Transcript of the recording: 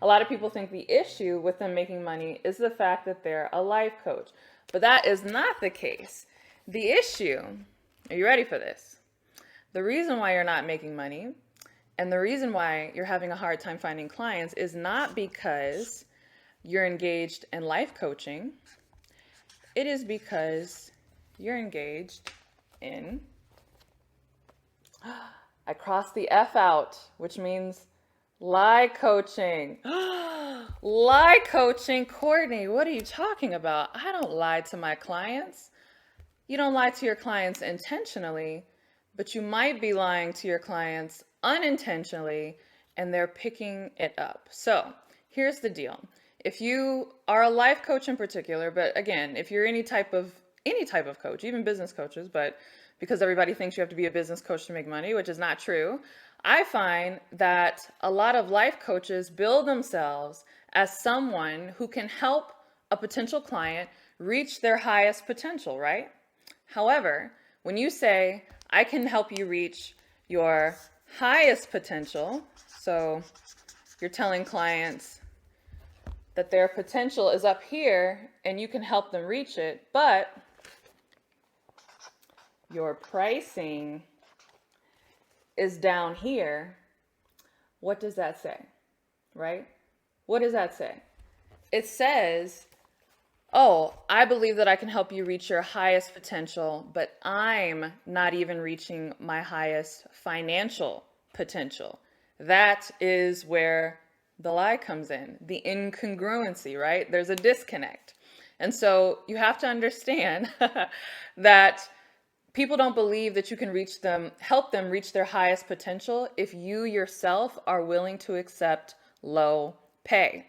lot of people think the issue with them making money is the fact that they're a life coach. But that is not the case. The issue, are you ready for this? The reason why you're not making money and the reason why you're having a hard time finding clients is not because you're engaged in life coaching. It is because you're engaged in, I crossed the F out, which means lie coaching. Lie coaching? Courtney, what are you talking about? I don't lie to my clients. You don't lie to your clients intentionally, but you might be lying to your clients unintentionally, and they're picking it up. So here's the deal. If you are a life coach in particular, but again, if you're any type of coach, even business coaches, but because everybody thinks you have to be a business coach to make money, which is not true, I find that a lot of life coaches build themselves as someone who can help a potential client reach their highest potential, right? However, when you say, I can help you reach your highest potential, so you're telling clients that their potential is up here and you can help them reach it, but your pricing is down here, what does that say, right? What does that say? It says, oh, I believe that I can help you reach your highest potential, but I'm not even reaching my highest financial potential. That is where the lie comes in, the incongruency, right? There's a disconnect. And so you have to understand that people don't believe that you can help them reach their highest potential if you yourself are willing to accept low pay.